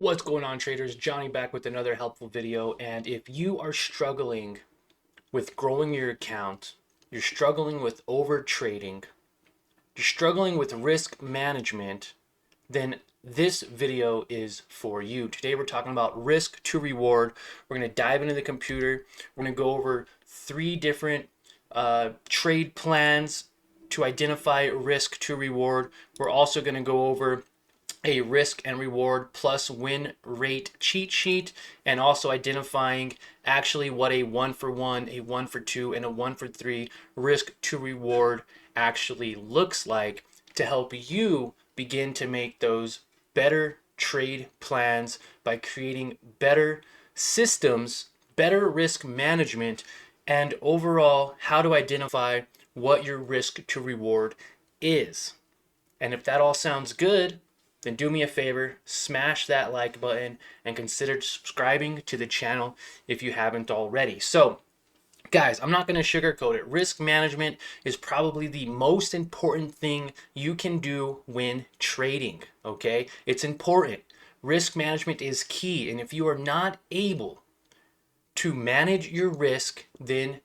What's going on, traders? Johnny back with another helpful video. And if you are struggling with growing your account, you're struggling with over trading, you're struggling with risk management, then this video is for you. Today we're talking about risk to reward. We're going to dive into the computer. We're going to go over three different trade plans to identify risk to reward. We're also going to go over a risk and reward plus win rate cheat sheet, and also identifying actually what a 1-for-1, a 1-for-2, and a 1-for-3 risk to reward actually looks like to help you begin to make those better trade plans by creating better systems, better risk management, and overall how to identify what your risk to reward is. And if that all sounds good, then do me a favor, smash that like button and consider subscribing to the channel if you haven't already. So, guys, I'm not going to sugarcoat it. Risk management is probably the most important thing you can do when trading, okay? It's important. Risk management is key, and if you are not able to manage your risk, then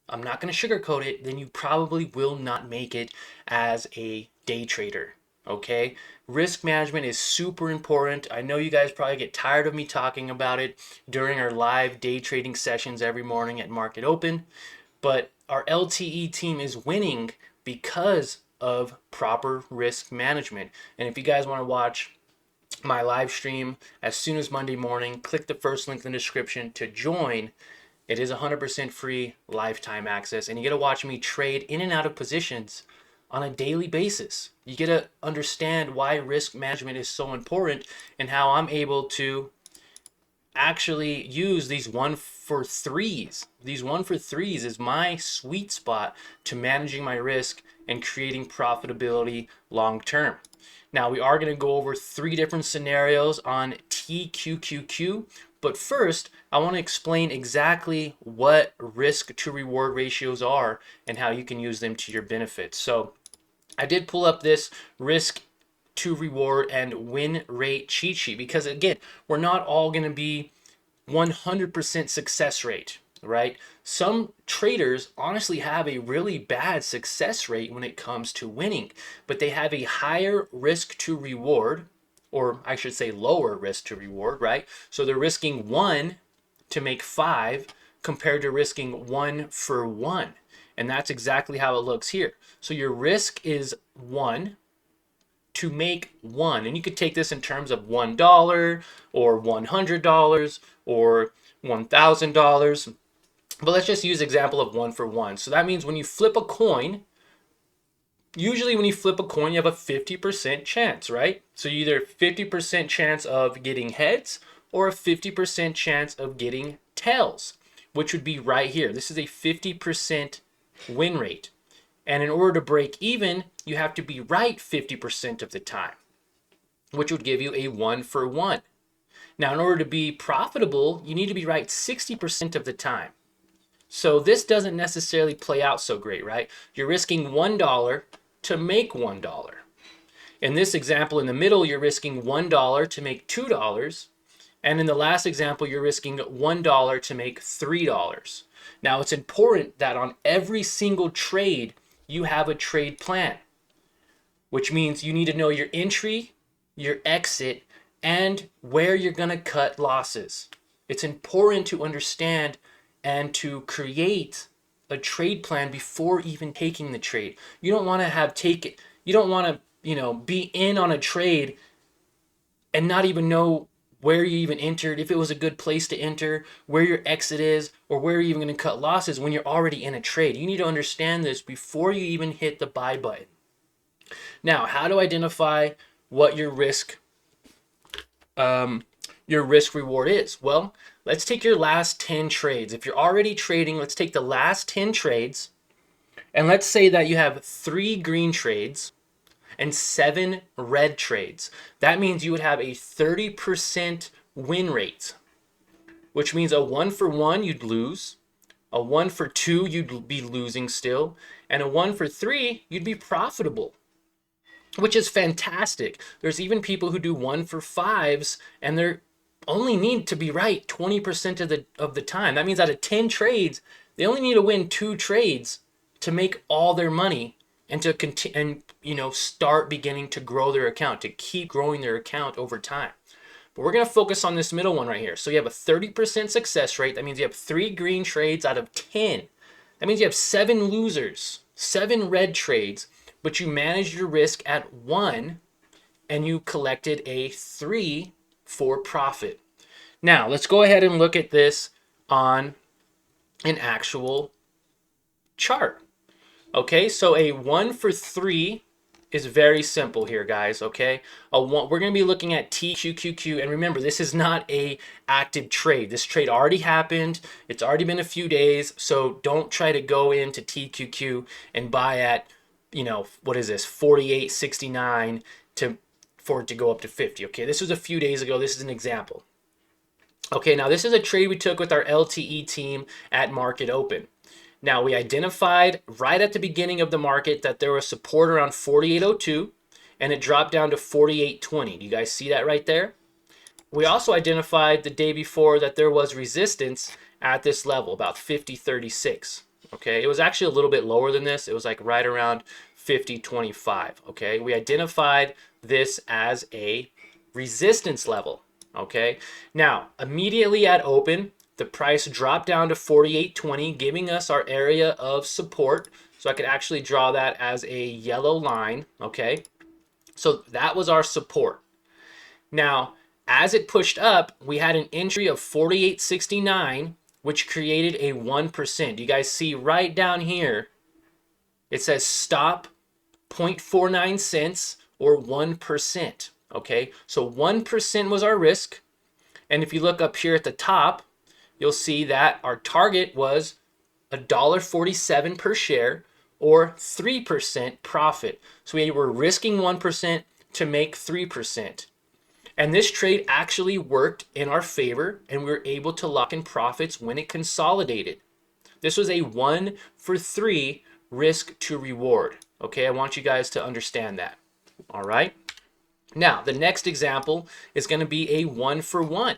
I'm not going to sugarcoat it, then you probably will not make it as a day trader. Okay, risk management is super important. I know you guys probably get tired of me talking about it during our live day trading sessions every morning at Market Open, but our LTE team is winning because of proper risk management. And if you guys want to watch my live stream as soon as Monday morning, click the first link in the description to join. It is 100% free lifetime access, and you get to watch me trade in and out of positions on a daily basis. You get to understand why risk management is so important and how I'm able to actually use these 1-for-3s. These 1-for-3s is my sweet spot to managing my risk and creating profitability long term. Now, we are going to go over three different scenarios on TQQQ, but first, I want to explain exactly what risk to reward ratios are and how you can use them to your benefit. So, I did pull up this risk to reward and win rate cheat sheet because, again, we're not all going to be 100% success rate, right? Some traders honestly have a really bad success rate when it comes to winning, but they have a higher risk to reward, or I should say lower risk to reward, right? So they're risking 1 to make 5 compared to risking 1-for-1. And that's exactly how it looks here. So your risk is 1 to make 1. And you could take this in terms of $1 or $100 or $1,000. But let's just use example of 1-for-1. So that means when you flip a coin, usually when you flip a coin, you have a 50% chance, right? So either 50% chance of getting heads or a 50% chance of getting tails, which would be right here. This is a 50% win rate. And in order to break even, you have to be right 50% of the time, which would give you a 1-for-1. Now, in order to be profitable, you need to be right 60% of the time. So this doesn't necessarily play out so great, right? You're risking $1 to make $1. In this example in the middle, you're risking $1 to make $2. And in the last example, you're risking $1 to make $3. Now, it's important that on every single trade, you have a trade plan, which means you need to know your entry, your exit, and where you're going to cut losses. It's important to understand and to create a trade plan before even taking the trade. You don't want to you don't want to, be in on a trade and not even know where you even entered, if it was a good place to enter, where your exit is, or where you're even going to cut losses when you're already in a trade. You need to understand this before you even hit the buy button. Now, how to identify what your risk reward is? Well, let's take your last 10 trades. If you're already trading, let's take the last 10 trades, and let's say that you have 3 green trades and 7 red trades. That means you would have a 30% win rate, which means a 1-for-1 you'd lose, a 1-for-2 you'd be losing still, and a 1-for-3 you'd be profitable. which is fantastic. There's even people who do 1 for 5s and they're only need to be right 20% of the time. That means out of 10 trades, they only need to win 2 trades to make all their money and to continue and start beginning to grow their account, to keep growing their account over time. But we're going to focus on this middle one right here. So you have a 30% success rate. That means you have 3 green trades out of 10. That means you have 7 losers, 7 red trades, but you managed your risk at 1 and you collected a 3 for profit. Now, let's go ahead and look at this on an actual chart. Okay, so a 1 for 3 is very simple here, guys. Okay, we're going to be looking at TQQQ, and remember, this is not a active trade. This trade already happened. It's already been a few days, so don't try to go into TQQ and buy at, what is this, 48.69 for it to go up to 50. Okay, this was a few days ago. This is an example. Okay, now this is a trade we took with our LTE team at market open. Now, we identified right at the beginning of the market that there was support around 48.02 and it dropped down to 48.20. Do you guys see that right there? We also identified the day before that there was resistance at this level, about 50.36. Okay, it was actually a little bit lower than this. It was like right around 50.25. Okay, we identified this as a resistance level. Okay, now immediately at open, the price dropped down to 48.20, giving us our area of support. So I could actually draw that as a yellow line, okay? So that was our support. Now, as it pushed up, we had an entry of 48.69, which created a 1%. You guys see right down here, it says stop 0.49 cents or 1%, okay? So 1% was our risk. And if you look up here at the top, you'll see that our target was $1.47 per share or 3% profit. So we were risking 1% to make 3%. And this trade actually worked in our favor and we were able to lock in profits when it consolidated. This was a 1 for 3 risk to reward. Okay, I want you guys to understand that. All right. Now, the next example is going to be a 1 for 1.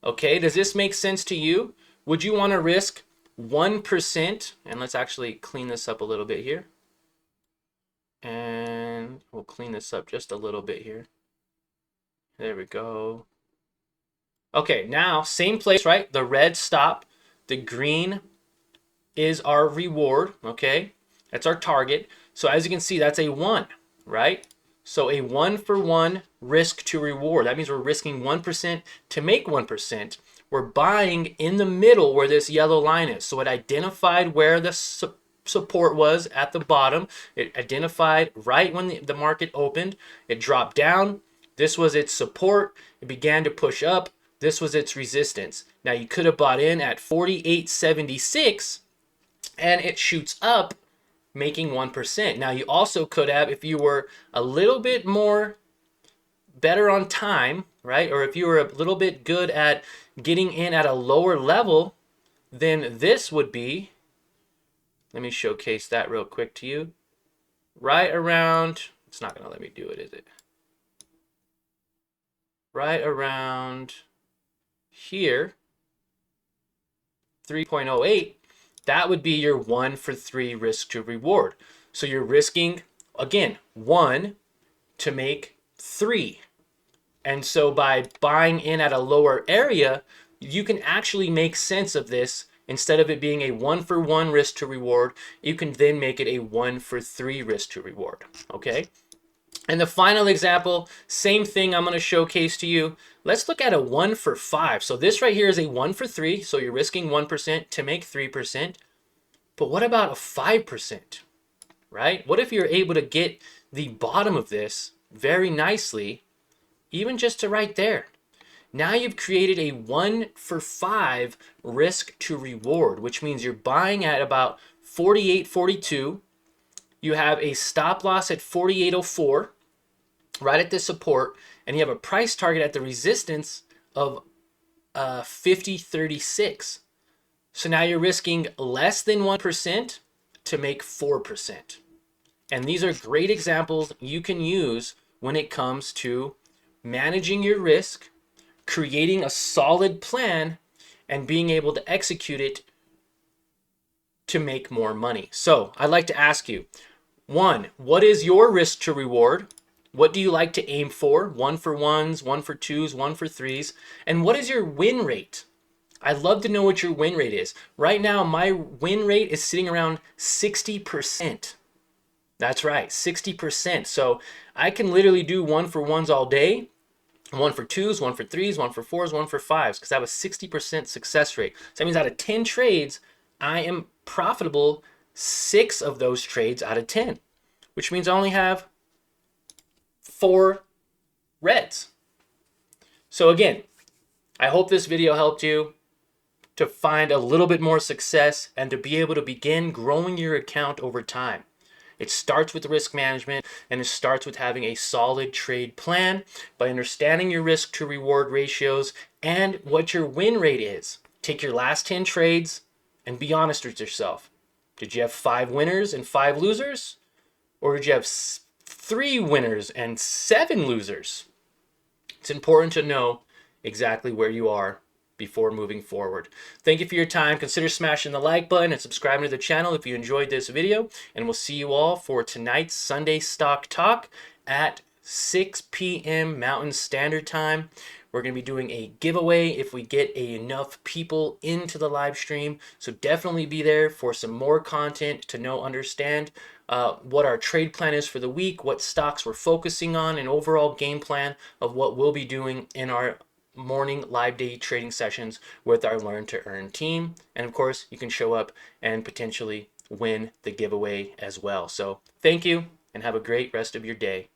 Okay, does this make sense to you? Would you want to risk 1%? And let's actually clean this up a little bit here. And we'll clean this up just a little bit here. There we go. Okay, now same place, right? The red stop, the green is our reward, okay? That's our target. So as you can see, that's a 1, right? So a 1 for 1 risk to reward. That means we're risking 1% to make 1%. We're buying in the middle where this yellow line is. So it identified where the support was at the bottom. It identified right when the market opened. It dropped down. This was its support. It began to push up. This was its resistance. Now you could have bought in at 48.76 and it shoots up, making 1%. Now you also could have, if you were a little bit more better on time, right? Or if you were a little bit good at getting in at a lower level, then this would be, let me showcase that real quick to you. Right around, it's not gonna let me do it, is it? Right around here, 3.08, that would be your 1 for 3 risk to reward. So you're risking, again, 1 to make 3. And so by buying in at a lower area, you can actually make sense of this. Instead of it being a 1 for 1 risk to reward, you can then make it a 1 for 3 risk to reward, okay? And the final example, same thing I'm going to showcase to you. Let's look at a 1 for 5. So this right here is a 1 for 3. So you're risking 1% to make 3%. But what about a 5%, right? What if you're able to get the bottom of this very nicely, even just to right there? Now you've created a 1 for 5 risk to reward, which means you're buying at about 48.42. You have a stop loss at 48.04, right at the support, and you have a price target at the resistance of 50.36. So now you're risking less than 1% to make 4%. And these are great examples you can use when it comes to managing your risk, creating a solid plan, and being able to execute it to make more money. So I'd like to ask you, one, what is your risk to reward? What do you like to aim for? One for ones, one for twos, one for threes. And what is your win rate? I'd love to know what your win rate is. Right now, my win rate is sitting around 60%. That's right, 60%. So I can literally do one for ones all day, one for twos, one for threes, one for fours, one for fives, because I have a 60% success rate. So that means out of 10 trades, I am profitable 6 of those trades out of 10, which means I only have 4 reds. So again, I hope this video helped you to find a little bit more success and to be able to begin growing your account over time. It starts with risk management, and it starts with having a solid trade plan by understanding your risk to reward ratios and what your win rate is. Take your last 10 trades and be honest with yourself. Did you have 5 winners and 5 losers? Or did you have 3 winners and 7 losers? It's important to know exactly where you are before moving forward. Thank you for your time. Consider smashing the like button and subscribing to the channel if you enjoyed this video. And we'll see you all for tonight's Sunday Stock Talk at 6 p.m. Mountain Standard Time. We're going to be doing a giveaway if we get enough people into the live stream. So definitely be there for some more content to understand what our trade plan is for the week, what stocks we're focusing on, an overall game plan of what we'll be doing in our morning live day trading sessions with our Learn to Earn team. And of course, you can show up and potentially win the giveaway as well. So thank you and have a great rest of your day.